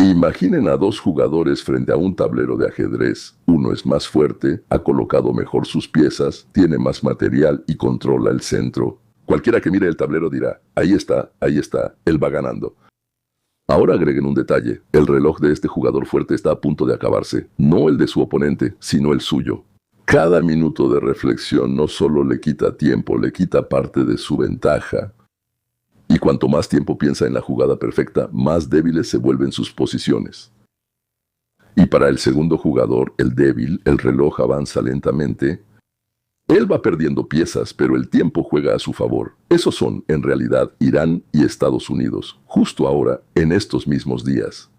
Imaginen a dos jugadores frente a un tablero de ajedrez. Uno es más fuerte, ha colocado mejor sus piezas, tiene más material y controla el centro. Cualquiera que mire el tablero dirá, ahí está, él va ganando. Ahora agreguen un detalle, el reloj de este jugador fuerte está a punto de acabarse, no el de su oponente, sino el suyo. Cada minuto de reflexión no solo le quita tiempo, le quita parte de su ventaja. Y cuanto más tiempo piensa en la jugada perfecta, más débiles se vuelven sus posiciones. Y para el segundo jugador, el débil, el reloj avanza lentamente. Él va perdiendo piezas, pero el tiempo juega a su favor. Esos son, en realidad, Irán y Estados Unidos, justo ahora, en estos mismos días.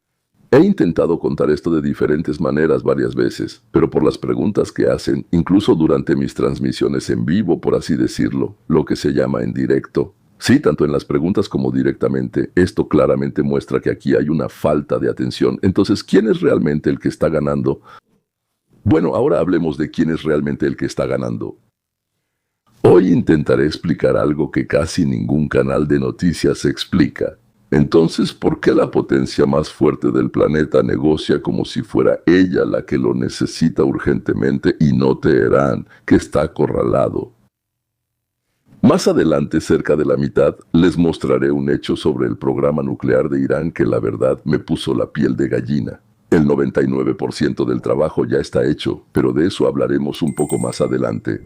He intentado contar esto de diferentes maneras varias veces, pero por las preguntas que hacen, incluso durante mis transmisiones en vivo, por así decirlo, lo que se llama en directo. Sí, tanto en las preguntas como directamente, esto claramente muestra que aquí hay una falta de atención. Entonces, ¿quién es realmente el que está ganando? Bueno, ahora hablemos de quién es realmente el que está ganando. Hoy intentaré explicar algo que casi ningún canal de noticias explica. Entonces, ¿por qué la potencia más fuerte del planeta negocia como si fuera ella la que lo necesita urgentemente y no Teherán, que está acorralado? Más adelante, cerca de la mitad, les mostraré un hecho sobre el programa nuclear de Irán que la verdad me puso la piel de gallina. El 99% del trabajo ya está hecho, pero de eso hablaremos un poco más adelante.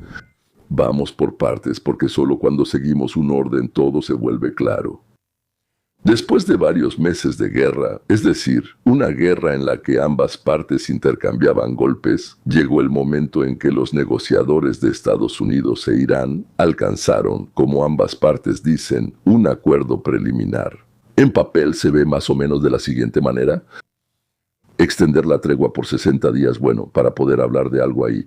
Vamos por partes porque solo cuando seguimos un orden todo se vuelve claro. Después de varios meses de guerra, es decir, una guerra en la que ambas partes intercambiaban golpes, llegó el momento en que los negociadores de Estados Unidos e Irán alcanzaron, como ambas partes dicen, un acuerdo preliminar. En papel se ve más o menos de la siguiente manera. Extender la tregua por 60 días, bueno, para poder hablar de algo ahí.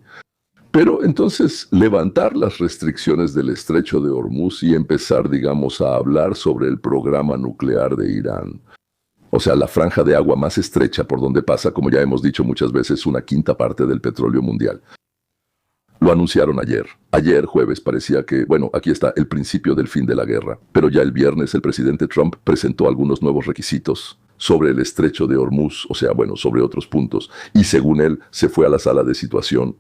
Pero entonces levantar las restricciones del estrecho de Hormuz y empezar, digamos, a hablar sobre el programa nuclear de Irán. O sea, la franja de agua más estrecha por donde pasa, como ya hemos dicho muchas veces, una quinta parte del petróleo mundial. Lo anunciaron ayer. Ayer, jueves, parecía que, bueno, aquí está el principio del fin de la guerra. Pero ya el viernes el presidente Trump presentó algunos nuevos requisitos sobre el estrecho de Hormuz, o sea, bueno, sobre otros puntos. Y según él, se fue a la sala de situación.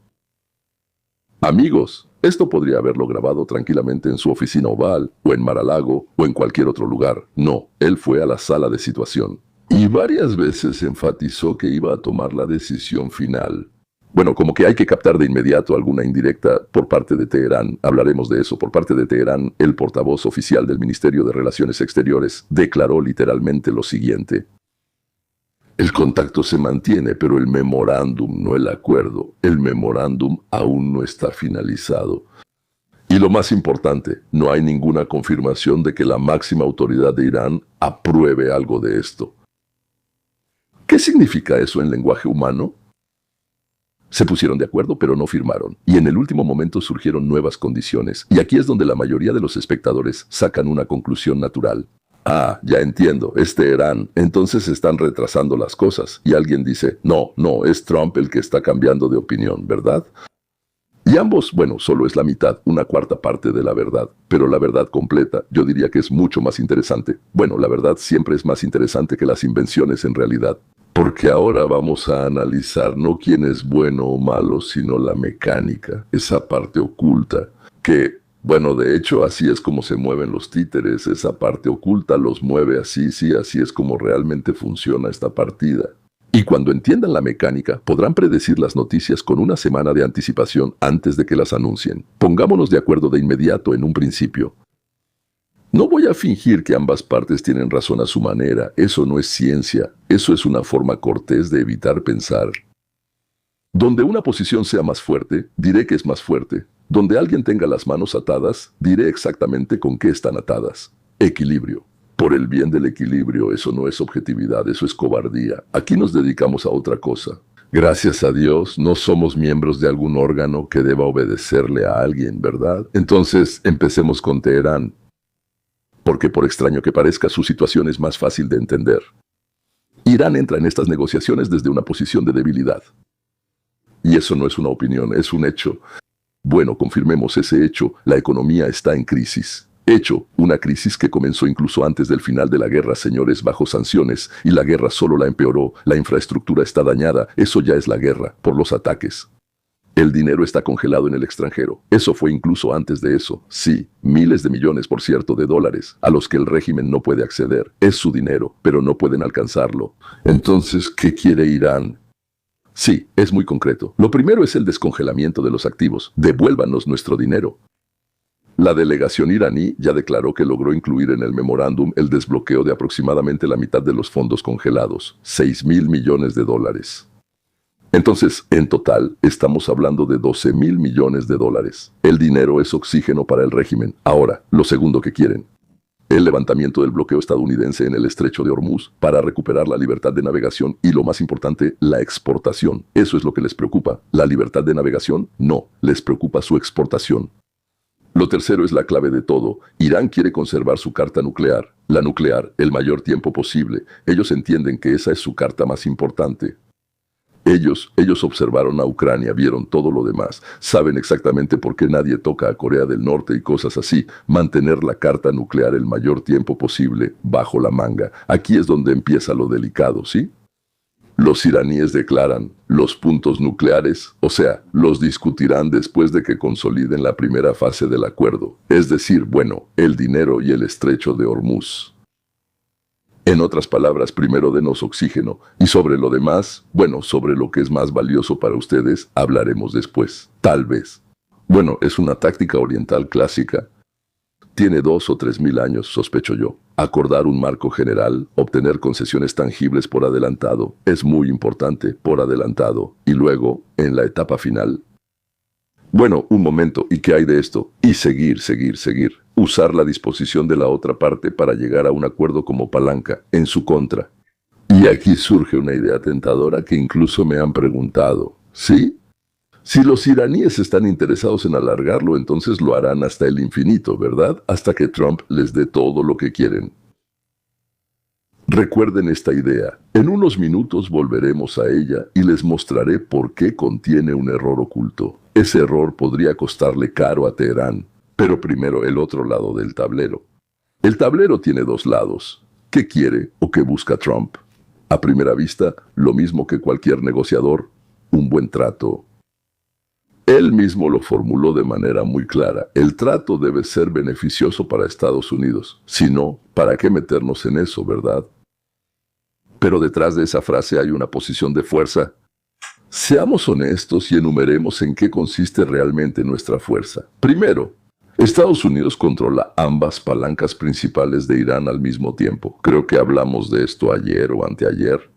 Amigos, esto podría haberlo grabado tranquilamente en su oficina oval, o en Mar-a-Lago, o en cualquier otro lugar. No, él fue a la sala de situación. Y varias veces enfatizó que iba a tomar la decisión final. Bueno, como que hay que captar de inmediato alguna indirecta por parte de Teherán. Hablaremos de eso. Por parte de Teherán, el portavoz oficial del Ministerio de Relaciones Exteriores declaró literalmente lo siguiente. El contacto se mantiene, pero el memorándum, no el acuerdo. El memorándum aún no está finalizado. Y lo más importante, no hay ninguna confirmación de que la máxima autoridad de Irán apruebe algo de esto. ¿Qué significa eso en lenguaje humano? Se pusieron de acuerdo, pero no firmaron. Y en el último momento surgieron nuevas condiciones. Y aquí es donde la mayoría de los espectadores sacan una conclusión natural. Ah, ya entiendo, es Teherán, entonces están retrasando las cosas. Y alguien dice, no, es Trump el que está cambiando de opinión, ¿verdad? Y ambos, bueno, solo es la mitad, una cuarta parte de la verdad. Pero la verdad completa, yo diría que es mucho más interesante. Bueno, la verdad siempre es más interesante que las invenciones en realidad. Porque ahora vamos a analizar no quién es bueno o malo, sino la mecánica, esa parte oculta, que, bueno, de hecho así es como se mueven los títeres, esa parte oculta los mueve así, sí, así es como realmente funciona esta partida. Y cuando entiendan la mecánica, podrán predecir las noticias con una semana de anticipación antes de que las anuncien. Pongámonos de acuerdo de inmediato en un principio. No voy a fingir que ambas partes tienen razón a su manera, eso no es ciencia, eso es una forma cortés de evitar pensar. Donde una posición sea más fuerte, diré que es más fuerte. Donde alguien tenga las manos atadas, diré exactamente con qué están atadas. Equilibrio. Por el bien del equilibrio, eso no es objetividad, eso es cobardía. Aquí nos dedicamos a otra cosa. Gracias a Dios, no somos miembros de algún órgano que deba obedecerle a alguien, ¿verdad? Entonces, empecemos con Teherán. Porque por extraño que parezca, su situación es más fácil de entender. Irán entra en estas negociaciones desde una posición de debilidad. Y eso no es una opinión, es un hecho. Bueno, confirmemos ese hecho, la economía está en crisis. Hecho, una crisis que comenzó incluso antes del final de la guerra, señores, bajo sanciones, y la guerra solo la empeoró, la infraestructura está dañada, eso ya es la guerra, por los ataques. El dinero está congelado en el extranjero. Eso fue incluso antes de eso. Sí, miles de millones, por cierto, de dólares, a los que el régimen no puede acceder. Es su dinero, pero no pueden alcanzarlo. Entonces, ¿qué quiere Irán? Sí, es muy concreto. Lo primero es el descongelamiento de los activos. Devuélvanos nuestro dinero. La delegación iraní ya declaró que logró incluir en el memorándum el desbloqueo de aproximadamente la mitad de los fondos congelados, 6.000 millones de dólares. Entonces, en total, estamos hablando de 12.000 millones de dólares. El dinero es oxígeno para el régimen. Ahora, lo segundo que quieren. El levantamiento del bloqueo estadounidense en el estrecho de Hormuz para recuperar la libertad de navegación y, lo más importante, la exportación. Eso es lo que les preocupa. ¿La libertad de navegación? No, les preocupa su exportación. Lo tercero es la clave de todo. Irán quiere conservar su carta nuclear. La nuclear, el mayor tiempo posible. Ellos entienden que esa es su carta más importante. Ellos observaron a Ucrania, vieron todo lo demás, saben exactamente por qué nadie toca a Corea del Norte y cosas así. Mantener la carta nuclear el mayor tiempo posible, bajo la manga. Aquí es donde empieza lo delicado, ¿sí? Los iraníes declaran, los puntos nucleares, o sea, los discutirán después de que consoliden la primera fase del acuerdo. Es decir, bueno, el dinero y el estrecho de Hormuz. En otras palabras, primero denos oxígeno, y sobre lo demás, bueno, sobre lo que es más valioso para ustedes, hablaremos después. Tal vez. Bueno, es una táctica oriental clásica. Tiene 2 o 3 mil años, sospecho yo. Acordar un marco general, obtener concesiones tangibles por adelantado, es muy importante, por adelantado. Y luego, en la etapa final. Bueno, un momento, ¿y qué hay de esto? Y seguir. Usar la disposición de la otra parte para llegar a un acuerdo como palanca, en su contra. Y aquí surge una idea tentadora que incluso me han preguntado. ¿Sí? Si los iraníes están interesados en alargarlo, entonces lo harán hasta el infinito, ¿verdad? Hasta que Trump les dé todo lo que quieren. Recuerden esta idea. En unos minutos volveremos a ella y les mostraré por qué contiene un error oculto. Ese error podría costarle caro a Teherán. Pero primero el otro lado del tablero. El tablero tiene 2 lados. ¿Qué quiere o qué busca Trump? A primera vista, lo mismo que cualquier negociador, un buen trato. Él mismo lo formuló de manera muy clara. El trato debe ser beneficioso para Estados Unidos. Si no, ¿para qué meternos en eso, verdad? Pero detrás de esa frase hay una posición de fuerza. Seamos honestos y enumeremos en qué consiste realmente nuestra fuerza. Primero, Estados Unidos controla ambas palancas principales de Irán al mismo tiempo. Creo que hablamos de esto ayer o anteayer.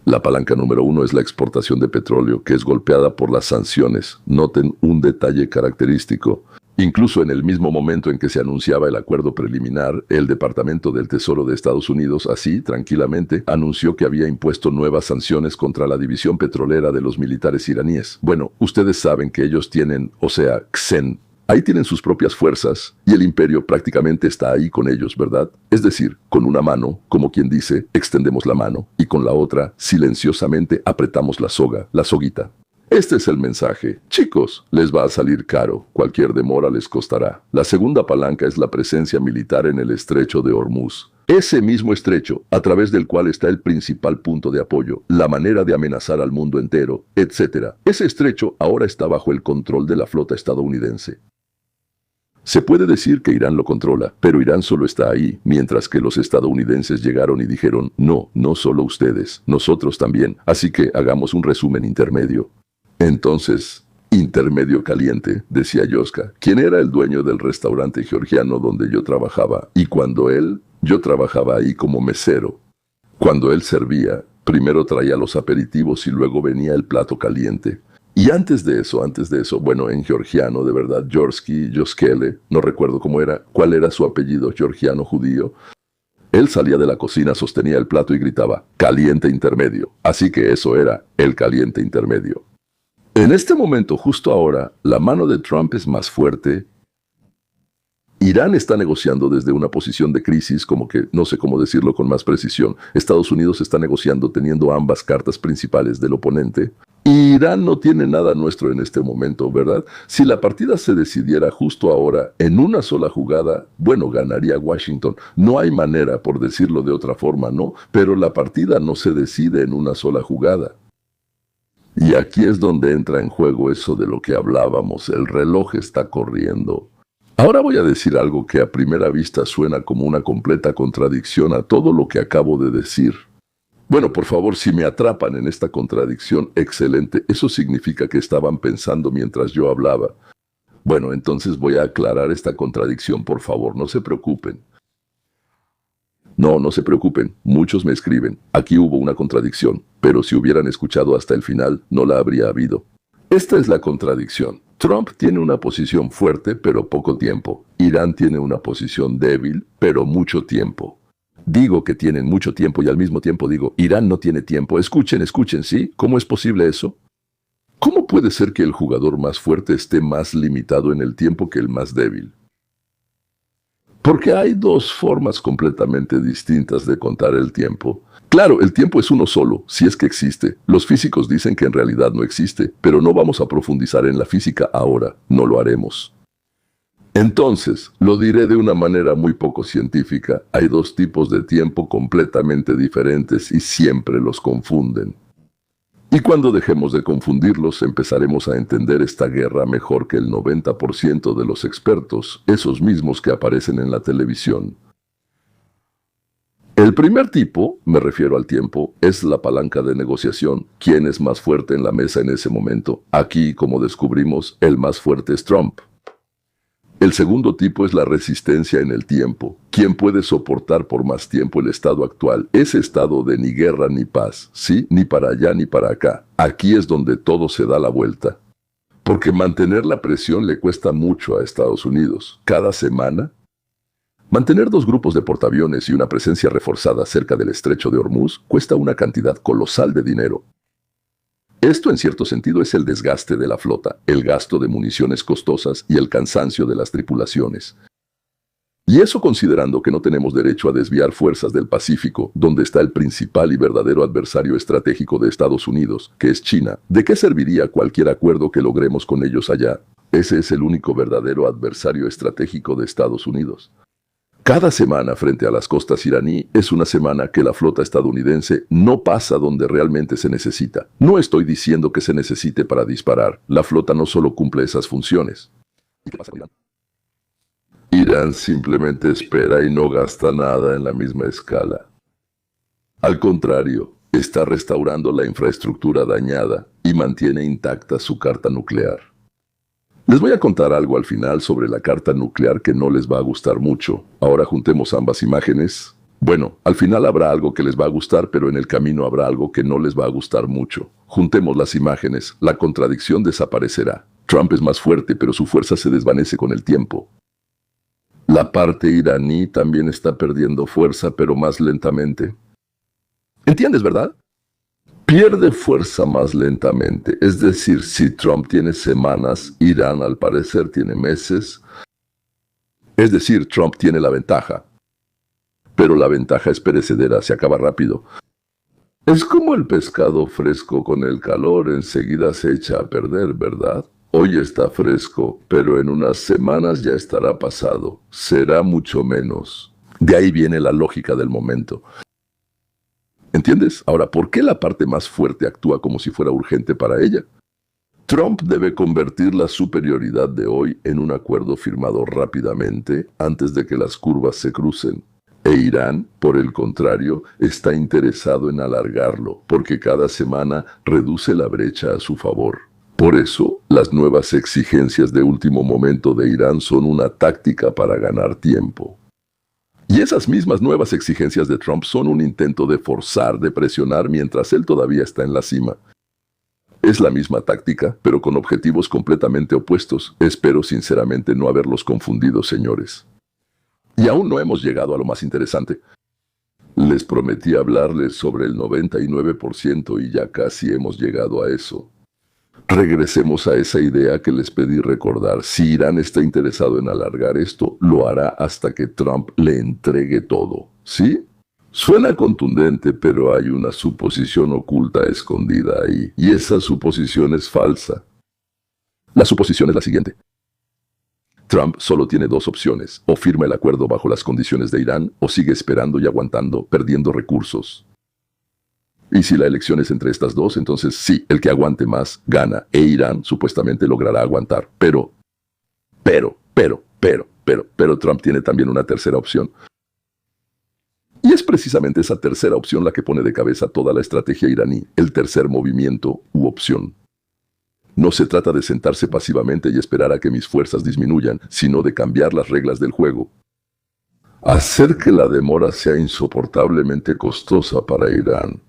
La palanca número 1 es la exportación de petróleo, que es golpeada por las sanciones. Noten un detalle característico. Incluso en el mismo momento en que se anunciaba el acuerdo preliminar, el Departamento del Tesoro de Estados Unidos, así, tranquilamente, anunció que había impuesto nuevas sanciones contra la división petrolera de los militares iraníes. Bueno, ustedes saben que ellos tienen, o sea, XEN. Ahí tienen sus propias fuerzas, y el imperio prácticamente está ahí con ellos, ¿verdad? Es decir, con una mano, como quien dice, extendemos la mano, y con la otra, silenciosamente apretamos la soga, la soguita. Este es el mensaje. Chicos, les va a salir caro, cualquier demora les costará. La segunda palanca es la presencia militar en el estrecho de Hormuz. Ese mismo estrecho, a través del cual está el principal punto de apoyo, la manera de amenazar al mundo entero, etc. Ese estrecho ahora está bajo el control de la flota estadounidense. Se puede decir que Irán lo controla, pero Irán solo está ahí, mientras que los estadounidenses llegaron y dijeron, no, no solo ustedes, nosotros también, así que hagamos un resumen intermedio. Entonces, intermedio caliente, decía Yoska, quien era el dueño del restaurante georgiano donde yo trabajaba, y yo trabajaba ahí como mesero. Cuando él servía, primero traía los aperitivos y luego venía el plato caliente. Y antes de eso, bueno, en georgiano, de verdad, Yoskele, no recuerdo cuál era su apellido georgiano judío. Él salía de la cocina, sostenía el plato y gritaba, caliente intermedio. Así que eso era el caliente intermedio. En este momento, justo ahora, la mano de Trump es más fuerte. Irán está negociando desde una posición de crisis, como que no sé cómo decirlo con más precisión. Estados Unidos está negociando teniendo ambas cartas principales del oponente. Irán no tiene nada nuestro en este momento, ¿verdad? Si la partida se decidiera justo ahora, en una sola jugada, bueno, ganaría Washington. No hay manera, por decirlo de otra forma, ¿no? Pero la partida no se decide en una sola jugada. Y aquí es donde entra en juego eso de lo que hablábamos, el reloj está corriendo. Ahora voy a decir algo que a primera vista suena como una completa contradicción a todo lo que acabo de decir. Bueno, por favor, si me atrapan en esta contradicción, excelente. Eso significa que estaban pensando mientras yo hablaba. Bueno, entonces voy a aclarar esta contradicción, por favor, no se preocupen. No, no se preocupen, muchos me escriben. Aquí hubo una contradicción, pero si hubieran escuchado hasta el final, no la habría habido. Esta es la contradicción. Trump tiene una posición fuerte, pero poco tiempo. Irán tiene una posición débil, pero mucho tiempo. Digo que tienen mucho tiempo y al mismo tiempo digo, Irán no tiene tiempo. Escuchen, escuchen, ¿sí? ¿Cómo es posible eso? ¿Cómo puede ser que el jugador más fuerte esté más limitado en el tiempo que el más débil? Porque hay dos formas completamente distintas de contar el tiempo. Claro, el tiempo es uno solo, si es que existe. Los físicos dicen que en realidad no existe, pero no vamos a profundizar en la física ahora, no lo haremos. Entonces, lo diré de una manera muy poco científica, hay dos tipos de tiempo completamente diferentes y siempre los confunden. Y cuando dejemos de confundirlos, empezaremos a entender esta guerra mejor que el 90% de los expertos, esos mismos que aparecen en la televisión. El primer tipo, me refiero al tiempo, es la palanca de negociación. ¿Quién es más fuerte en la mesa en ese momento? Aquí, como descubrimos, el más fuerte es Trump. El segundo tipo es la resistencia en el tiempo. ¿Quién puede soportar por más tiempo el estado actual? Ese estado de ni guerra ni paz, ¿sí? Ni para allá ni para acá. Aquí es donde todo se da la vuelta. Porque mantener la presión le cuesta mucho a Estados Unidos. Cada semana, mantener dos grupos de portaaviones y una presencia reforzada cerca del estrecho de Hormuz cuesta una cantidad colosal de dinero. Esto en cierto sentido es el desgaste de la flota, el gasto de municiones costosas y el cansancio de las tripulaciones. Y eso considerando que no tenemos derecho a desviar fuerzas del Pacífico, donde está el principal y verdadero adversario estratégico de Estados Unidos, que es China. ¿De qué serviría cualquier acuerdo que logremos con ellos allá? Ese es el único verdadero adversario estratégico de Estados Unidos. Cada semana frente a las costas iraní es una semana que la flota estadounidense no pasa donde realmente se necesita. No estoy diciendo que se necesite para disparar. La flota no solo cumple esas funciones. ¿Y qué pasa con Irán? Irán simplemente espera y no gasta nada en la misma escala. Al contrario, está restaurando la infraestructura dañada y mantiene intacta su carta nuclear. Les voy a contar algo al final sobre la carta nuclear que no les va a gustar mucho. Ahora juntemos ambas imágenes. Bueno, al final habrá algo que les va a gustar, pero en el camino habrá algo que no les va a gustar mucho. Juntemos las imágenes, la contradicción desaparecerá. Trump es más fuerte, pero su fuerza se desvanece con el tiempo. La parte iraní también está perdiendo fuerza, pero más lentamente. ¿Entiendes, verdad? Pierde fuerza más lentamente, es decir, si Trump tiene semanas, Irán al parecer tiene meses. Es decir, Trump tiene la ventaja. Pero la ventaja es perecedera, se acaba rápido. Es como el pescado fresco con el calor, enseguida se echa a perder, ¿verdad? Hoy está fresco, pero en unas semanas ya estará pasado. Será mucho menos. De ahí viene la lógica del momento. ¿Entiendes? Ahora, ¿por qué la parte más fuerte actúa como si fuera urgente para ella? Trump debe convertir la superioridad de hoy en un acuerdo firmado rápidamente antes de que las curvas se crucen. E Irán, por el contrario, está interesado en alargarlo, porque cada semana reduce la brecha a su favor. Por eso, las nuevas exigencias de último momento de Irán son una táctica para ganar tiempo. Y esas mismas nuevas exigencias de Trump son un intento de forzar, de presionar mientras él todavía está en la cima. Es la misma táctica, pero con objetivos completamente opuestos. Espero sinceramente no haberlos confundido, señores. Y aún no hemos llegado a lo más interesante. Les prometí hablarles sobre el 99% y ya casi hemos llegado a eso. Regresemos a esa idea que les pedí recordar. Si Irán está interesado en alargar esto, lo hará hasta que Trump le entregue todo, ¿sí? Suena contundente, pero hay una suposición oculta escondida ahí, y esa suposición es falsa. La suposición es la siguiente. Trump solo tiene dos opciones: o firma el acuerdo bajo las condiciones de Irán, o sigue esperando y aguantando, perdiendo recursos. Y si la elección es entre estas dos, entonces sí, el que aguante más gana, e Irán supuestamente logrará aguantar. Pero Trump tiene también una tercera opción. Y es precisamente esa tercera opción la que pone de cabeza toda la estrategia iraní, el tercer movimiento u opción. No se trata de sentarse pasivamente y esperar a que mis fuerzas disminuyan, sino de cambiar las reglas del juego. Hacer que la demora sea insoportablemente costosa para Irán.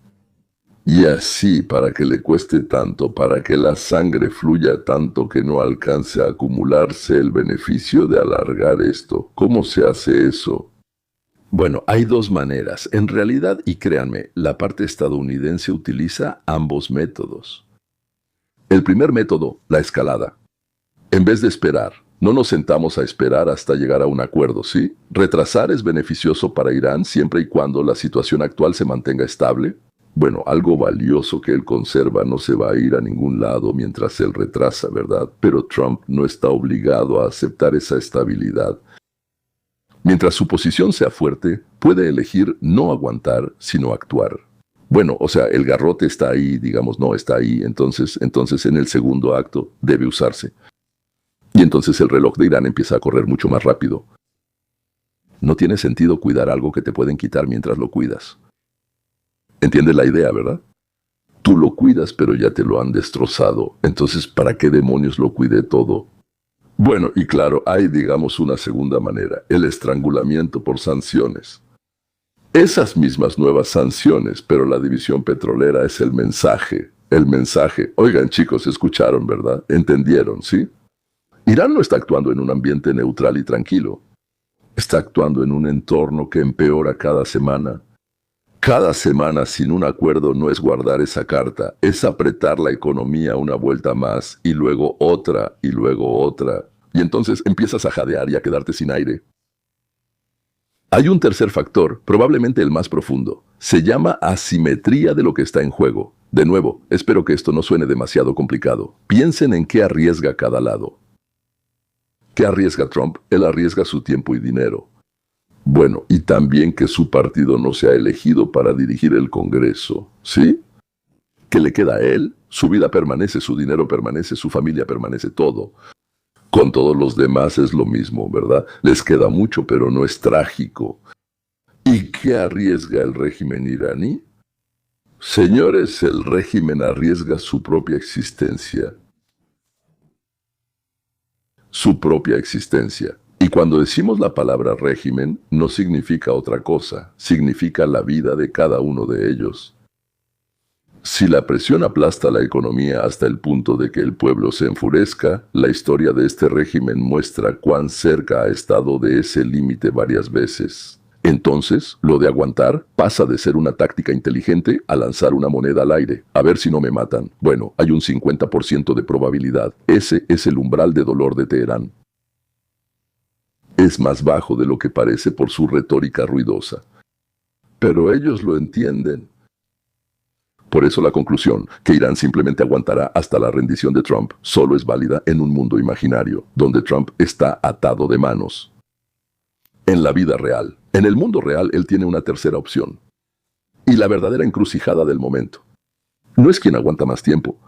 Y así, para que le cueste tanto, para que la sangre fluya tanto que no alcance a acumularse el beneficio de alargar esto. ¿Cómo se hace eso? Bueno, hay dos maneras. En realidad, y créanme, la parte estadounidense utiliza ambos métodos. El primer método, la escalada. En vez de esperar, no nos sentamos a esperar hasta llegar a un acuerdo, ¿sí? Retrasar es beneficioso para Irán siempre y cuando la situación actual se mantenga estable. Bueno, algo valioso que él conserva no se va a ir a ningún lado mientras él retrasa, ¿verdad? Pero Trump no está obligado a aceptar esa estabilidad. Mientras su posición sea fuerte, puede elegir no aguantar, sino actuar. Bueno, o sea, el garrote está ahí, digamos, no está ahí, entonces en el segundo acto debe usarse. Y entonces el reloj de Irán empieza a correr mucho más rápido. No tiene sentido cuidar algo que te pueden quitar mientras lo cuidas. ¿Entiendes la idea, verdad? Tú lo cuidas, pero ya te lo han destrozado. Entonces, ¿para qué demonios lo cuide todo? Bueno, y claro, hay, digamos, una segunda manera, el estrangulamiento por sanciones. Esas mismas nuevas sanciones, pero la división petrolera es el mensaje. El mensaje. Oigan, chicos, escucharon, ¿verdad? ¿Entendieron, sí? Irán no está actuando en un ambiente neutral y tranquilo. Está actuando en un entorno que empeora cada semana. Cada semana sin un acuerdo no es guardar esa carta, es apretar la economía una vuelta más, y luego otra, y luego otra. Y entonces empiezas a jadear y a quedarte sin aire. Hay un tercer factor, probablemente el más profundo. Se llama asimetría de lo que está en juego. De nuevo, espero que esto no suene demasiado complicado. Piensen en qué arriesga cada lado. ¿Qué arriesga Trump? Él arriesga su tiempo y dinero. Bueno, y también que su partido no sea elegido para dirigir el Congreso, ¿sí? ¿Qué le queda a él? Su vida permanece, su dinero permanece, su familia permanece, todo. Con todos los demás es lo mismo, ¿verdad? Les queda mucho, pero no es trágico. ¿Y qué arriesga el régimen iraní? Señores, el régimen arriesga su propia existencia. Su propia existencia. Y cuando decimos la palabra régimen, no significa otra cosa, significa la vida de cada uno de ellos. Si la presión aplasta la economía hasta el punto de que el pueblo se enfurezca, la historia de este régimen muestra cuán cerca ha estado de ese límite varias veces. Entonces, lo de aguantar pasa de ser una táctica inteligente a lanzar una moneda al aire. A ver si no me matan. Bueno, hay un 50% de probabilidad. Ese es el umbral de dolor de Teherán. Es más bajo de lo que parece por su retórica ruidosa. Pero ellos lo entienden. Por eso la conclusión, que Irán simplemente aguantará hasta la rendición de Trump, solo es válida en un mundo imaginario, donde Trump está atado de manos. En la vida real, en el mundo real, él tiene una tercera opción. Y la verdadera encrucijada del momento. No es quién aguanta más tiempo,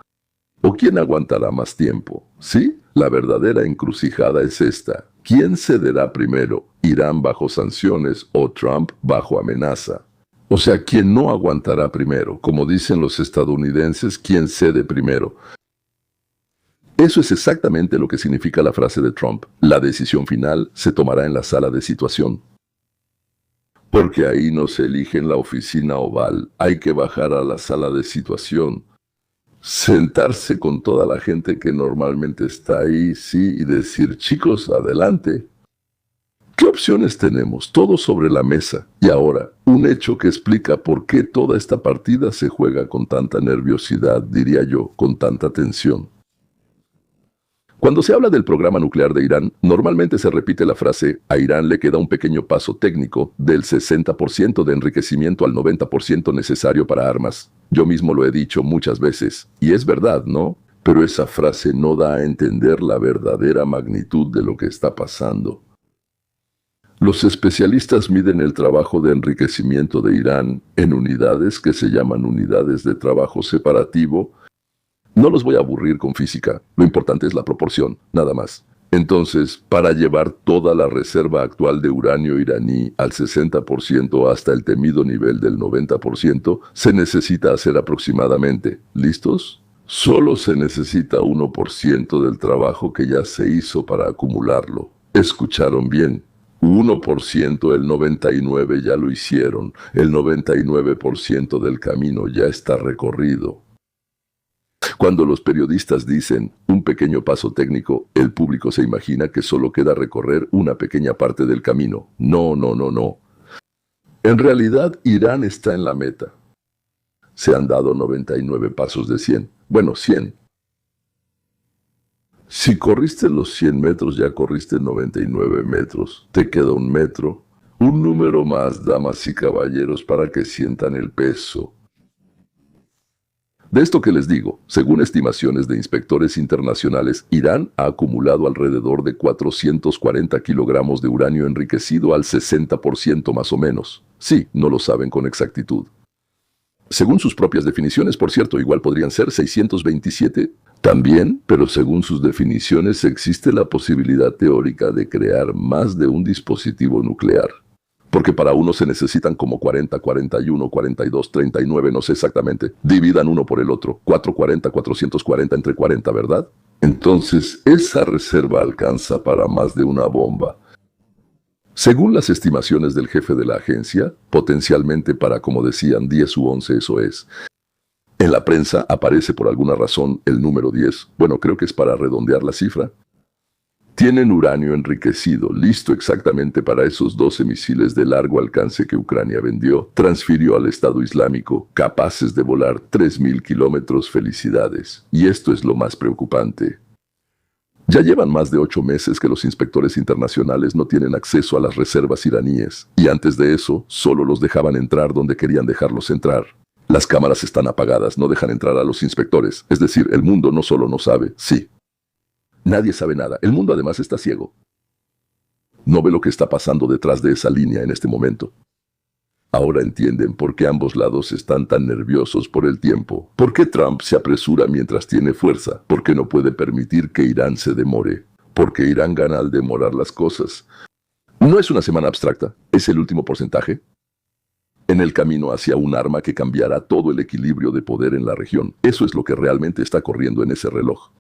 o quién aguantará más tiempo, ¿sí? La verdadera encrucijada es esta. ¿Quién cederá primero? ¿Irán bajo sanciones o Trump bajo amenaza? O sea, ¿quién no aguantará primero? Como dicen los estadounidenses, ¿quién cede primero? Eso es exactamente lo que significa la frase de Trump. La decisión final se tomará en la sala de situación. Porque ahí no se elige en la oficina oval. Hay que bajar a la sala de situación. Sentarse con toda la gente que normalmente está ahí, sí, y decir, chicos, adelante. ¿Qué opciones tenemos? Todo sobre la mesa. Y ahora, un hecho que explica por qué toda esta partida se juega con tanta nerviosidad, diría yo, con tanta tensión. Cuando se habla del programa nuclear de Irán, normalmente se repite la frase: a Irán le queda un pequeño paso técnico del 60% de enriquecimiento al 90% necesario para armas. Yo mismo lo he dicho muchas veces, y es verdad, ¿no? Pero esa frase no da a entender la verdadera magnitud de lo que está pasando. Los especialistas miden el trabajo de enriquecimiento de Irán en unidades que se llaman unidades de trabajo separativo. No los voy a aburrir con física, lo importante es la proporción, nada más. Entonces, para llevar toda la reserva actual de uranio iraní al 60% hasta el temido nivel del 90%, se necesita hacer aproximadamente, ¿listos? Solo se necesita 1% del trabajo que ya se hizo para acumularlo. ¿Escucharon bien? 1%, el 99% ya lo hicieron, el 99% del camino ya está recorrido. Cuando los periodistas dicen un pequeño paso técnico, el público se imagina que solo queda recorrer una pequeña parte del camino. No, no, no, no. En realidad, Irán está en la meta. Se han dado 99 pasos de 100. Bueno, 100. Si corriste los 100 metros, ya corriste 99 metros. Te queda 1 metro. Un número más, damas y caballeros, para que sientan el peso. De esto que les digo, según estimaciones de inspectores internacionales, Irán ha acumulado alrededor de 440 kilogramos de uranio enriquecido al 60% más o menos. Sí, no lo saben con exactitud. Según sus propias definiciones, por cierto, igual podrían ser 627 también, pero según sus definiciones existe la posibilidad teórica de crear más de un dispositivo nuclear. Porque para uno se necesitan como 40, 41, 42, 39, no sé exactamente. Dividan uno por el otro. 440, 440 entre 40, ¿verdad? Entonces, esa reserva alcanza para más de una bomba. Según las estimaciones del jefe de la agencia, potencialmente para, como decían, 10 u 11, eso es. En la prensa aparece por alguna razón el número 10. Bueno, creo que es para redondear la cifra. Tienen uranio enriquecido, listo exactamente para esos 12 misiles de largo alcance que Ucrania vendió, transfirió al Estado Islámico, capaces de volar 3.000 kilómetros. Felicidades. Y esto es lo más preocupante. Ya llevan más de 8 meses que los inspectores internacionales no tienen acceso a las reservas iraníes, y antes de eso, solo los dejaban entrar donde querían dejarlos entrar. Las cámaras están apagadas, no dejan entrar a los inspectores, es decir, el mundo no solo no sabe, sí. Nadie sabe nada. El mundo además está ciego. No ve lo que está pasando detrás de esa línea en este momento. Ahora entienden por qué ambos lados están tan nerviosos por el tiempo. ¿Por qué Trump se apresura mientras tiene fuerza? ¿Por qué no puede permitir que Irán se demore? Porque Irán gana al demorar las cosas. No es una semana abstracta, es el último porcentaje. En el camino hacia un arma que cambiará todo el equilibrio de poder en la región. Eso es lo que realmente está corriendo en ese reloj.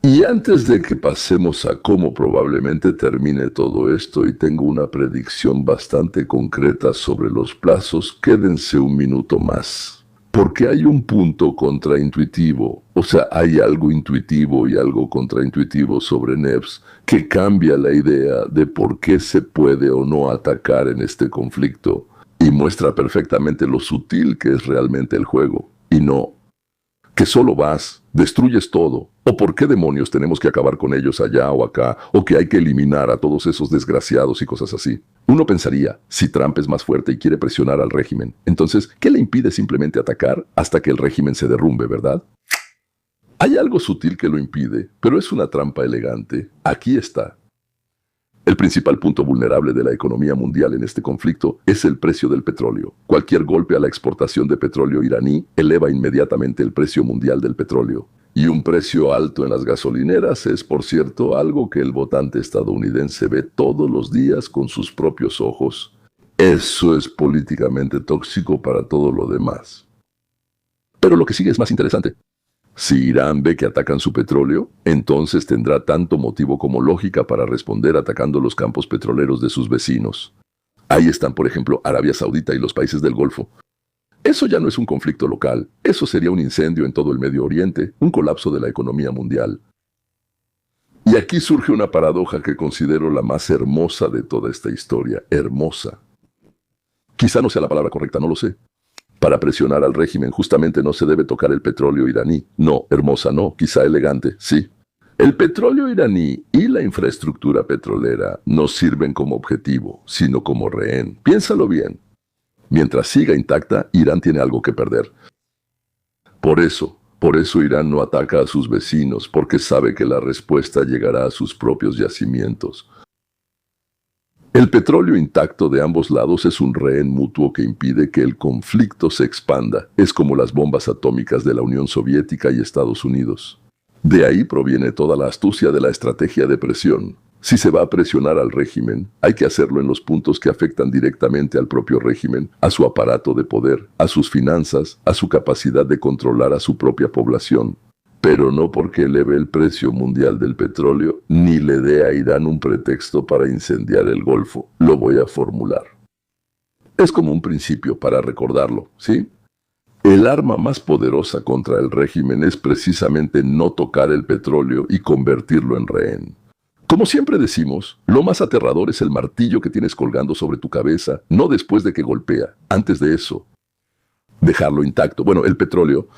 Y antes de que pasemos a cómo probablemente termine todo esto, y tengo una predicción bastante concreta sobre los plazos, quédense un minuto más. Porque hay un punto contraintuitivo, o sea, hay algo intuitivo y algo contraintuitivo sobre Neves que cambia la idea de por qué se puede o no atacar en este conflicto, y muestra perfectamente lo sutil que es realmente el juego, y no que solo vas, destruyes todo, o por qué demonios tenemos que acabar con ellos allá o acá, o que hay que eliminar a todos esos desgraciados y cosas así. Uno pensaría, si Trump es más fuerte y quiere presionar al régimen, entonces, ¿qué le impide simplemente atacar hasta que el régimen se derrumbe, verdad? Hay algo sutil que lo impide, pero es una trampa elegante. Aquí está. El principal punto vulnerable de la economía mundial en este conflicto es el precio del petróleo. Cualquier golpe a la exportación de petróleo iraní eleva inmediatamente el precio mundial del petróleo. Y un precio alto en las gasolineras es, por cierto, algo que el votante estadounidense ve todos los días con sus propios ojos. Eso es políticamente tóxico para todo lo demás. Pero lo que sigue es más interesante. Si Irán ve que atacan su petróleo, entonces tendrá tanto motivo como lógica para responder atacando los campos petroleros de sus vecinos. Ahí están, por ejemplo, Arabia Saudita y los países del Golfo. Eso ya no es un conflicto local, eso sería un incendio en todo el Medio Oriente, un colapso de la economía mundial. Y aquí surge una paradoja que considero la más hermosa de toda esta historia, hermosa. Quizá no sea la palabra correcta, no lo sé. Para presionar al régimen justamente no se debe tocar el petróleo iraní. No, hermosa no, quizá elegante, sí. El petróleo iraní y la infraestructura petrolera no sirven como objetivo, sino como rehén. Piénsalo bien. Mientras siga intacta, Irán tiene algo que perder. Por eso Irán no ataca a sus vecinos, porque sabe que la respuesta llegará a sus propios yacimientos. El petróleo intacto de ambos lados es un rehén mutuo que impide que el conflicto se expanda. Es como las bombas atómicas de la Unión Soviética y Estados Unidos. De ahí proviene toda la astucia de la estrategia de presión. Si se va a presionar al régimen, hay que hacerlo en los puntos que afectan directamente al propio régimen, a su aparato de poder, a sus finanzas, a su capacidad de controlar a su propia población. Pero no porque eleve el precio mundial del petróleo, ni le dé a Irán un pretexto para incendiar el Golfo. Lo voy a formular. Es como un principio para recordarlo, ¿sí? El arma más poderosa contra el régimen es precisamente no tocar el petróleo y convertirlo en rehén. Como siempre decimos, lo más aterrador es el martillo que tienes colgando sobre tu cabeza, no después de que golpea, antes de eso. Dejarlo intacto, bueno, el petróleo,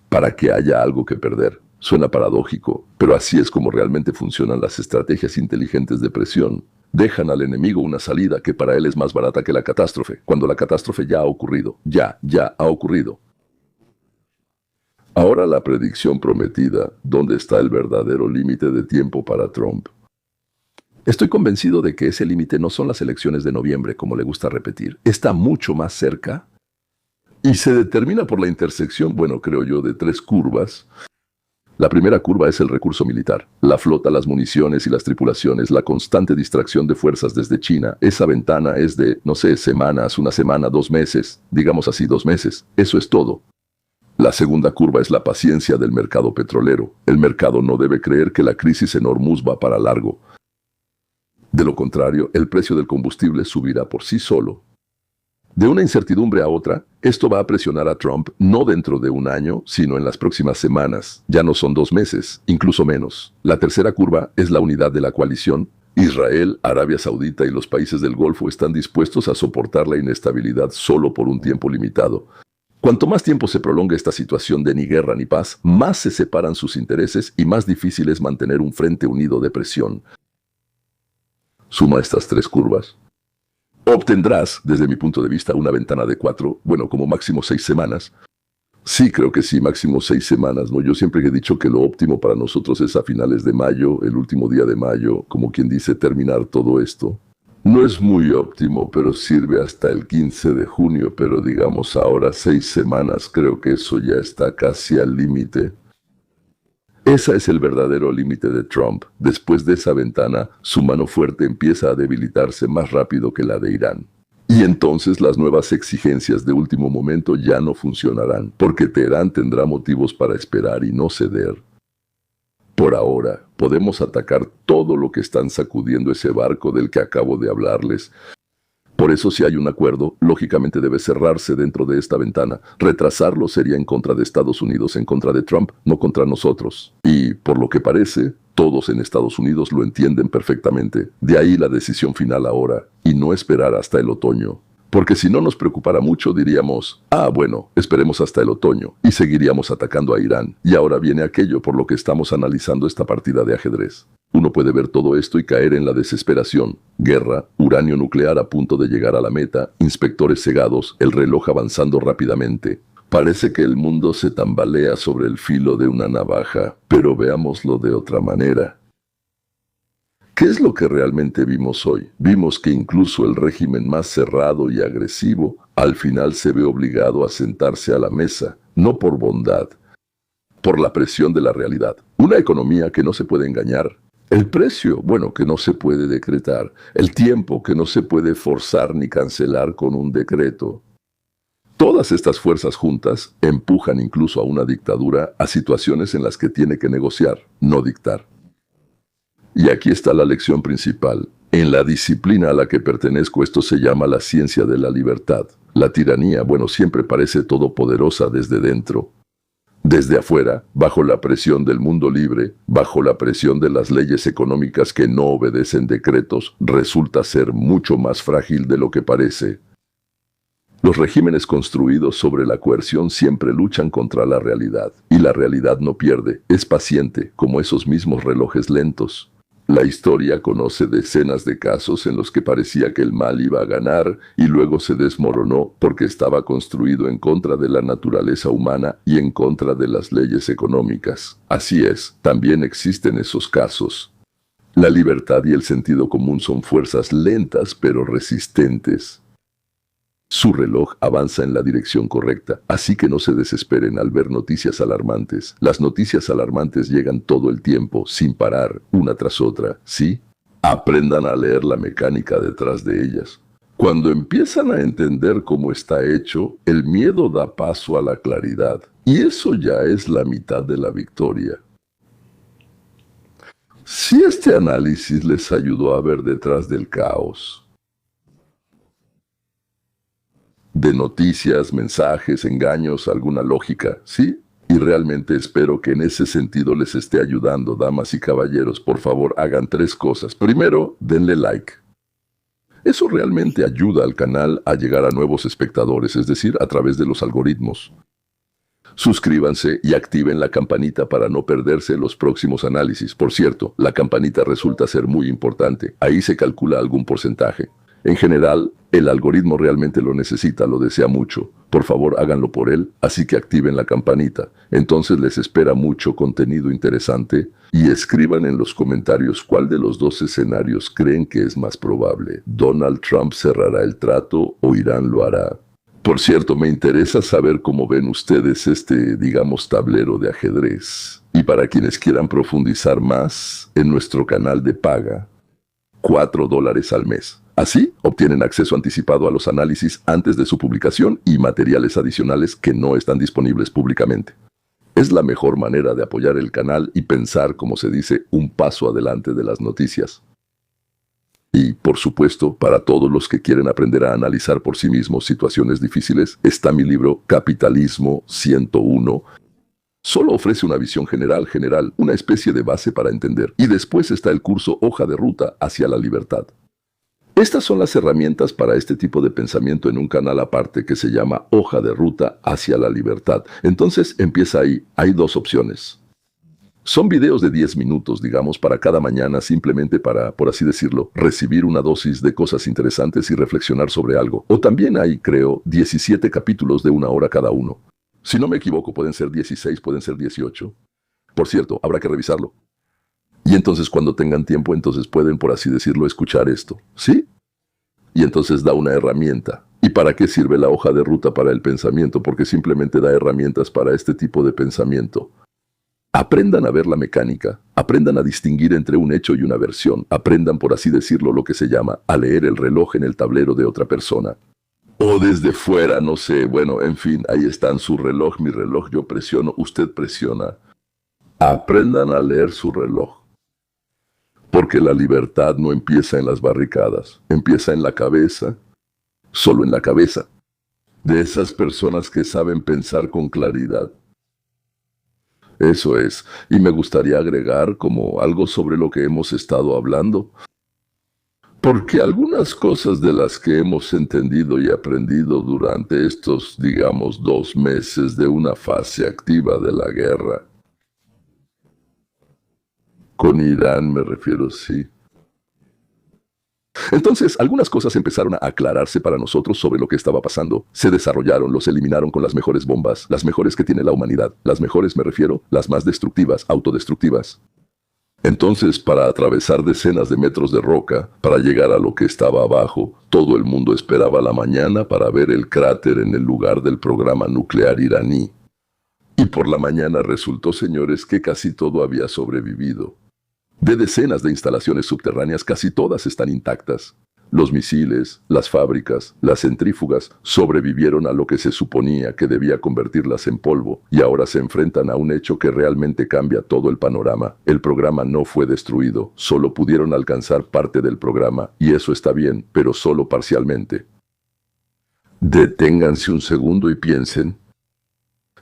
para que haya algo que perder. Suena paradójico, pero así es como realmente funcionan las estrategias inteligentes de presión. Dejan al enemigo una salida que para él es más barata que la catástrofe, cuando la catástrofe ya ha ocurrido, ya ha ocurrido. Ahora la predicción prometida, ¿dónde está el verdadero límite de tiempo para Trump? Estoy convencido de que ese límite no son las elecciones de noviembre, como le gusta repetir. Está mucho más cerca y se determina por la intersección, bueno, creo yo, de tres curvas. La primera curva es el recurso militar. La flota, las municiones y las tripulaciones, la constante distracción de fuerzas desde China. Esa ventana es de, no sé, semanas, una semana, 2 meses, digamos así, 2 meses. Eso es todo. La segunda curva es la paciencia del mercado petrolero. El mercado no debe creer que la crisis en Hormuz va para largo. De lo contrario, el precio del combustible subirá por sí solo. De una incertidumbre a otra, esto va a presionar a Trump no dentro de un año, sino en las próximas semanas. Ya no son 2 meses, incluso menos. La tercera curva es la unidad de la coalición. Israel, Arabia Saudita y los países del Golfo están dispuestos a soportar la inestabilidad solo por un tiempo limitado. Cuanto más tiempo se prolongue esta situación de ni guerra ni paz, más se separan sus intereses y más difícil es mantener un frente unido de presión. Suma estas 3 curvas. Obtendrás, desde mi punto de vista, una ventana de 4, bueno, como máximo 6 semanas. Sí, creo que sí, máximo 6 semanas, ¿no? Yo siempre he dicho que lo óptimo para nosotros es a finales de mayo, el último día de mayo, como quien dice, terminar todo esto. No es muy óptimo, pero sirve hasta el 15 de junio, pero digamos ahora 6 semanas, creo que eso ya está casi al límite. Ese es el verdadero límite de Trump. Después de esa ventana, su mano fuerte empieza a debilitarse más rápido que la de Irán. Y entonces las nuevas exigencias de último momento ya no funcionarán, porque Teherán tendrá motivos para esperar y no ceder. Por ahora, podemos atacar todo lo que están sacudiendo ese barco del que acabo de hablarles. Por eso, si hay un acuerdo, lógicamente debe cerrarse dentro de esta ventana. Retrasarlo sería en contra de Estados Unidos, en contra de Trump, no contra nosotros. Y, por lo que parece, todos en Estados Unidos lo entienden perfectamente. De ahí la decisión final ahora, y no esperar hasta el otoño. Porque si no nos preocupara mucho, diríamos, bueno, esperemos hasta el otoño, y seguiríamos atacando a Irán. Y ahora viene aquello por lo que estamos analizando esta partida de ajedrez. Uno puede ver todo esto y caer en la desesperación. Guerra, uranio nuclear a punto de llegar a la meta, inspectores cegados, el reloj avanzando rápidamente. Parece que el mundo se tambalea sobre el filo de una navaja, pero veámoslo de otra manera. ¿Qué es lo que realmente vimos hoy? Vimos que incluso el régimen más cerrado y agresivo, al final se ve obligado a sentarse a la mesa, no por bondad, por la presión de la realidad. Una economía que no se puede engañar. El precio, bueno, que no se puede decretar. El tiempo, que no se puede forzar ni cancelar con un decreto. Todas estas fuerzas juntas empujan incluso a una dictadura a situaciones en las que tiene que negociar, no dictar. Y aquí está la lección principal. En la disciplina a la que pertenezco esto se llama la ciencia de la libertad. La tiranía, bueno, siempre parece todopoderosa desde dentro. Desde afuera, bajo la presión del mundo libre, bajo la presión de las leyes económicas que no obedecen decretos, resulta ser mucho más frágil de lo que parece. Los regímenes construidos sobre la coerción siempre luchan contra la realidad, y la realidad no pierde, es paciente, como esos mismos relojes lentos. La historia conoce decenas de casos en los que parecía que el mal iba a ganar y luego se desmoronó porque estaba construido en contra de la naturaleza humana y en contra de las leyes económicas. Así es, también existen esos casos. La libertad y el sentido común son fuerzas lentas pero resistentes. Su reloj avanza en la dirección correcta, así que no se desesperen al ver noticias alarmantes. Las noticias alarmantes llegan todo el tiempo, sin parar, una tras otra, ¿sí? Aprendan a leer la mecánica detrás de ellas. Cuando empiezan a entender cómo está hecho, el miedo da paso a la claridad, y eso ya es la mitad de la victoria. Si este análisis les ayudó a ver detrás del caos, de noticias, mensajes, engaños, alguna lógica, ¿sí? Y realmente espero que en ese sentido les esté ayudando, damas y caballeros. Por favor, hagan 3 cosas. Primero, denle like. Eso realmente ayuda al canal a llegar a nuevos espectadores, es decir, a través de los algoritmos. Suscríbanse y activen la campanita para no perderse los próximos análisis. Por cierto, la campanita resulta ser muy importante. Ahí se calcula algún porcentaje. En general, el algoritmo realmente lo necesita, lo desea mucho. Por favor, háganlo por él, así que activen la campanita. Entonces les espera mucho contenido interesante y escriban en los comentarios cuál de los 2 escenarios creen que es más probable. ¿Donald Trump cerrará el trato o Irán lo hará? Por cierto, me interesa saber cómo ven ustedes este, digamos, tablero de ajedrez. Y para quienes quieran profundizar más, en nuestro canal de paga, $4 al mes. Así, obtienen acceso anticipado a los análisis antes de su publicación y materiales adicionales que no están disponibles públicamente. Es la mejor manera de apoyar el canal y pensar, como se dice, un paso adelante de las noticias. Y, por supuesto, para todos los que quieren aprender a analizar por sí mismos situaciones difíciles, está mi libro Capitalismo 101. Solo ofrece una visión general, una especie de base para entender. Y después está el curso Hoja de Ruta hacia la Libertad. Estas son las herramientas para este tipo de pensamiento en un canal aparte que se llama Hoja de Ruta hacia la Libertad. Entonces empieza ahí. Hay 2 opciones. Son videos de 10 minutos, digamos, para cada mañana, simplemente para, por así decirlo, recibir una dosis de cosas interesantes y reflexionar sobre algo. O también hay, creo, 17 capítulos de 1 hora cada uno. Si no me equivoco, pueden ser 16, pueden ser 18. Por cierto, habrá que revisarlo. Y entonces cuando tengan tiempo, entonces pueden, por así decirlo, escuchar esto, ¿sí? Y entonces da una herramienta. ¿Y para qué sirve la hoja de ruta para el pensamiento? Porque simplemente da herramientas para este tipo de pensamiento. Aprendan a ver la mecánica, aprendan a distinguir entre un hecho y una versión, aprendan, por así decirlo, lo que se llama a leer el reloj en el tablero de otra persona. O desde fuera, no sé, bueno, en fin, ahí están su reloj, mi reloj, yo presiono, usted presiona. Aprendan a leer su reloj. Porque la libertad no empieza en las barricadas, empieza en la cabeza, solo en la cabeza, de esas personas que saben pensar con claridad. Eso es, y me gustaría agregar como algo sobre lo que hemos estado hablando, porque algunas cosas de las que hemos entendido y aprendido durante estos, digamos, 2 meses de una fase activa de la guerra, con Irán me refiero, sí. Entonces, algunas cosas empezaron a aclararse para nosotros sobre lo que estaba pasando. Se desarrollaron, los eliminaron con las mejores bombas, las mejores que tiene la humanidad. Las mejores me refiero, las más destructivas, autodestructivas. Entonces, para atravesar decenas de metros de roca, para llegar a lo que estaba abajo, todo el mundo esperaba la mañana para ver el cráter en el lugar del programa nuclear iraní. Y por la mañana resultó, señores, que casi todo había sobrevivido. De decenas de instalaciones subterráneas, casi todas están intactas. Los misiles, las fábricas, las centrífugas sobrevivieron a lo que se suponía que debía convertirlas en polvo, y ahora se enfrentan a un hecho que realmente cambia todo el panorama. El programa no fue destruido, solo pudieron alcanzar parte del programa, y eso está bien, pero solo parcialmente. Deténganse un segundo y piensen.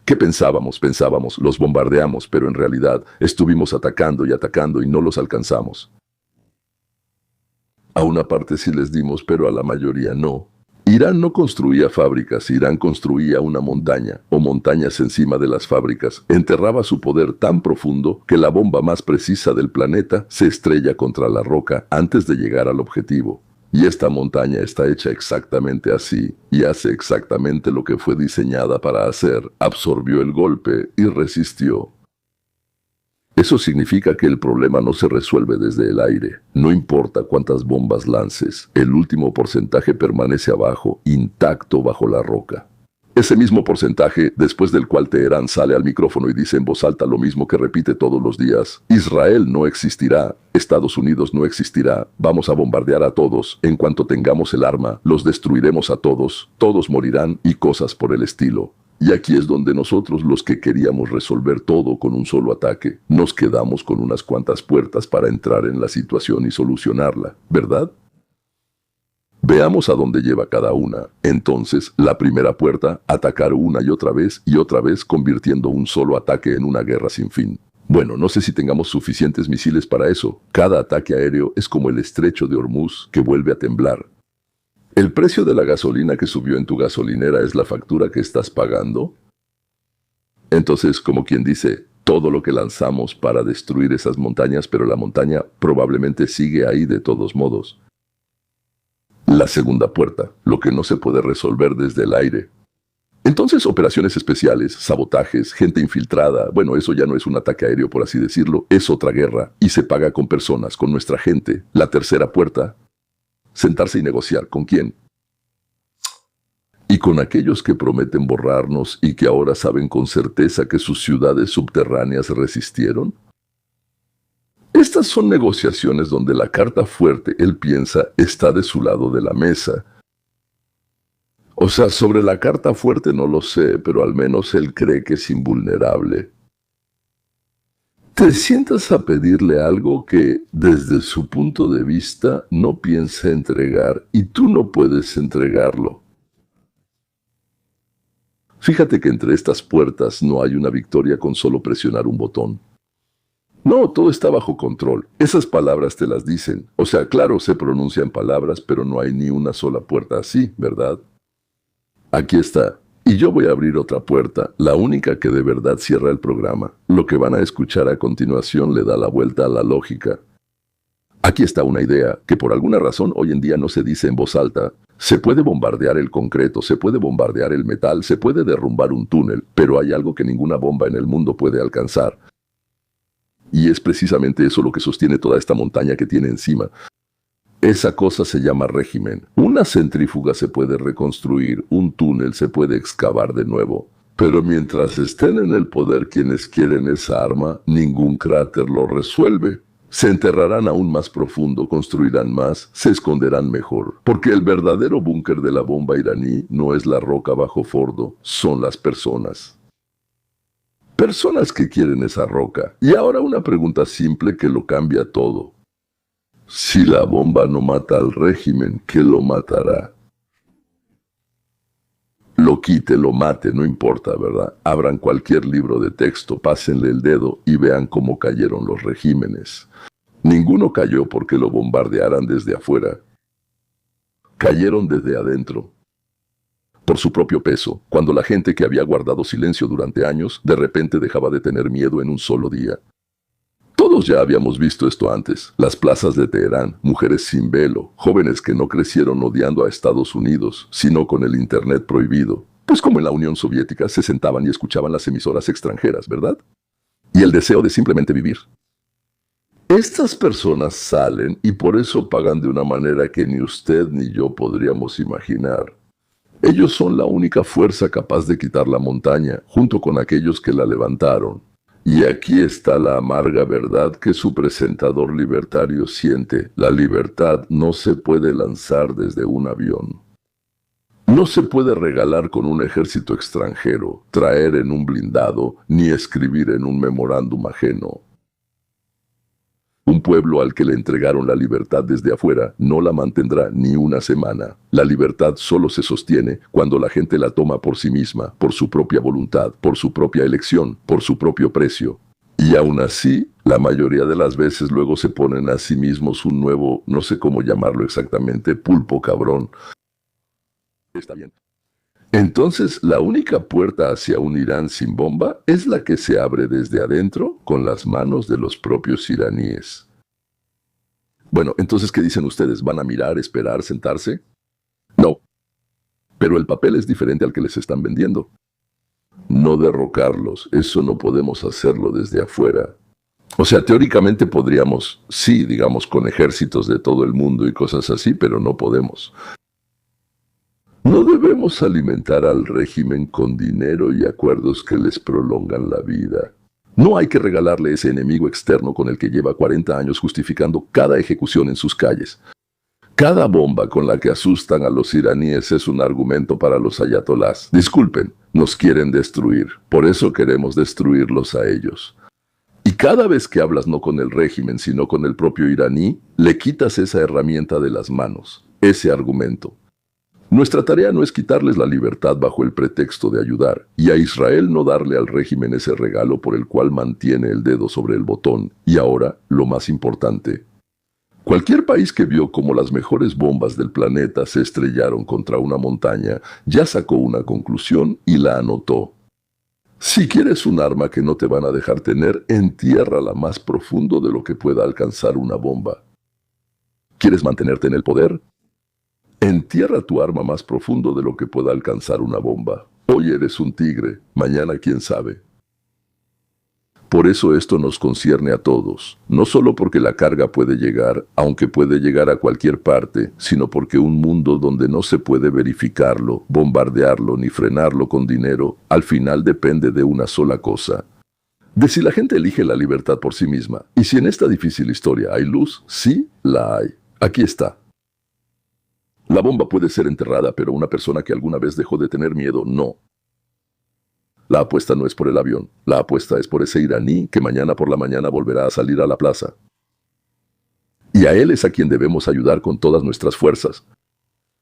¿Qué pensábamos? Los bombardeamos, pero en realidad estuvimos atacando y no los alcanzamos. A una parte sí les dimos, pero a la mayoría no. Irán no construía fábricas, Irán construía una montaña, o montañas encima de las fábricas. Enterraba su poder tan profundo que la bomba más precisa del planeta se estrella contra la roca antes de llegar al objetivo. Y esta montaña está hecha exactamente así, y hace exactamente lo que fue diseñada para hacer. Absorbió el golpe y resistió. Eso significa que el problema no se resuelve desde el aire. No importa cuántas bombas lances, el último porcentaje permanece abajo, intacto bajo la roca. Ese mismo porcentaje, después del cual Teherán sale al micrófono y dice en voz alta lo mismo que repite todos los días: Israel no existirá, Estados Unidos no existirá, vamos a bombardear a todos, en cuanto tengamos el arma, los destruiremos a todos, todos morirán y cosas por el estilo. Y aquí es donde nosotros, los que queríamos resolver todo con un solo ataque, nos quedamos con unas cuantas puertas para entrar en la situación y solucionarla, ¿verdad? Veamos a dónde lleva cada una. Entonces, la primera puerta, atacar una y otra vez, convirtiendo un solo ataque en una guerra sin fin. Bueno, no sé si tengamos suficientes misiles para eso. Cada ataque aéreo es como el estrecho de Hormuz que vuelve a temblar. ¿El precio de la gasolina que subió en tu gasolinera es la factura que estás pagando? Entonces, como quien dice, todo lo que lanzamos para destruir esas montañas, pero la montaña probablemente sigue ahí de todos modos. La segunda puerta, lo que no se puede resolver desde el aire. Entonces, operaciones especiales, sabotajes, gente infiltrada, bueno, eso ya no es un ataque aéreo por así decirlo, es otra guerra, y se paga con personas, con nuestra gente. La tercera puerta, sentarse y negociar. ¿Con quién? Y con aquellos que prometen borrarnos y que ahora saben con certeza que sus ciudades subterráneas resistieron. Estas son negociaciones donde la carta fuerte, él piensa, está de su lado de la mesa. O sea, sobre la carta fuerte no lo sé, pero al menos él cree que es invulnerable. Te sientas a pedirle algo que, desde su punto de vista, no piensa entregar, y tú no puedes entregarlo. Fíjate que entre estas puertas no hay una victoria con solo presionar un botón. No, todo está bajo control. Esas palabras te las dicen. O sea, claro, se pronuncian palabras, pero no hay ni una sola puerta así, ¿verdad? Aquí está. Y yo voy a abrir otra puerta, la única que de verdad cierra el programa. Lo que van a escuchar a continuación le da la vuelta a la lógica. Aquí está una idea que por alguna razón hoy en día no se dice en voz alta. Se puede bombardear el concreto, se puede bombardear el metal, se puede derrumbar un túnel, pero hay algo que ninguna bomba en el mundo puede alcanzar. Y es precisamente eso lo que sostiene toda esta montaña que tiene encima. Esa cosa se llama régimen. Una centrífuga se puede reconstruir, un túnel se puede excavar de nuevo. Pero mientras estén en el poder quienes quieren esa arma, ningún cráter lo resuelve. Se enterrarán aún más profundo, construirán más, se esconderán mejor. Porque el verdadero búnker de la bomba iraní no es la roca bajo Fordo, son las personas. Personas que quieren esa roca. Y ahora una pregunta simple que lo cambia todo. Si la bomba no mata al régimen, ¿qué lo matará? Lo quite, lo mate, no importa, ¿verdad? Abran cualquier libro de texto, pásenle el dedo y vean cómo cayeron los regímenes. Ninguno cayó porque lo bombardearan desde afuera. Cayeron desde adentro. Por su propio peso, cuando la gente que había guardado silencio durante años, de repente dejaba de tener miedo en un solo día. Todos ya habíamos visto esto antes. Las plazas de Teherán, mujeres sin velo, jóvenes que no crecieron odiando a Estados Unidos, sino con el Internet prohibido. Pues como en la Unión Soviética se sentaban y escuchaban las emisoras extranjeras, ¿verdad? Y el deseo de simplemente vivir. Estas personas salen y por eso pagan de una manera que ni usted ni yo podríamos imaginar. Ellos son la única fuerza capaz de quitar la montaña, junto con aquellos que la levantaron. Y aquí está la amarga verdad que su presentador libertario siente. La libertad no se puede lanzar desde un avión. No se puede regalar con un ejército extranjero, traer en un blindado, ni escribir en un memorándum ajeno. Un pueblo al que le entregaron la libertad desde afuera no la mantendrá ni una semana. La libertad solo se sostiene cuando la gente la toma por sí misma, por su propia voluntad, por su propia elección, por su propio precio. Y aún así, la mayoría de las veces luego se ponen a sí mismos un nuevo, no sé cómo llamarlo exactamente, pulpo cabrón. Está bien. Entonces, la única puerta hacia un Irán sin bomba es la que se abre desde adentro con las manos de los propios iraníes. Bueno, entonces, ¿qué dicen ustedes? ¿Van a mirar, esperar, sentarse? No. Pero el papel es diferente al que les están vendiendo. No derrocarlos, eso no podemos hacerlo desde afuera. O sea, teóricamente podríamos, sí, digamos, con ejércitos de todo el mundo y cosas así, pero no podemos. No debemos alimentar al régimen con dinero y acuerdos que les prolongan la vida. No hay que regalarle ese enemigo externo con el que lleva 40 años justificando cada ejecución en sus calles. Cada bomba con la que asustan a los iraníes es un argumento para los ayatolás. Disculpen, nos quieren destruir, por eso queremos destruirlos a ellos. Y cada vez que hablas no con el régimen, sino con el propio iraní, le quitas esa herramienta de las manos, ese argumento. Nuestra tarea no es quitarles la libertad bajo el pretexto de ayudar, y a Israel no darle al régimen ese regalo por el cual mantiene el dedo sobre el botón. Y ahora, lo más importante. Cualquier país que vio cómo las mejores bombas del planeta se estrellaron contra una montaña, ya sacó una conclusión y la anotó. Si quieres un arma que no te van a dejar tener, entiérrala más profundo de lo que pueda alcanzar una bomba. ¿Quieres mantenerte en el poder? Entierra tu arma más profundo de lo que pueda alcanzar una bomba. Hoy eres un tigre, mañana quién sabe. Por eso esto nos concierne a todos, no solo porque la carga puede llegar, aunque puede llegar a cualquier parte, sino porque un mundo donde no se puede verificarlo, bombardearlo ni frenarlo con dinero, al final depende de una sola cosa. De si la gente elige la libertad por sí misma. Y si en esta difícil historia hay luz, sí, la hay. Aquí está. La bomba puede ser enterrada, pero una persona que alguna vez dejó de tener miedo, no. La apuesta no es por el avión, la apuesta es por ese iraní que mañana por la mañana volverá a salir a la plaza. Y a él es a quien debemos ayudar con todas nuestras fuerzas.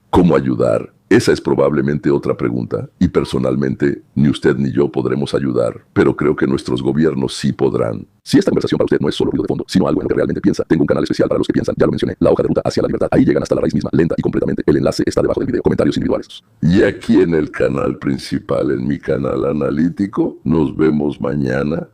¿Cómo ayudar? Esa es probablemente otra pregunta, y personalmente, ni usted ni yo podremos ayudar, pero creo que nuestros gobiernos sí podrán. Si esta conversación para usted no es solo ruido de fondo, sino algo en lo que realmente piensa, tengo un canal especial para los que piensan, ya lo mencioné, la hoja de ruta hacia la libertad. Ahí llegan hasta la raíz misma, lenta y completamente. El enlace está debajo del video. Comentarios individuales. Y aquí en el canal principal, en mi canal analítico, nos vemos mañana.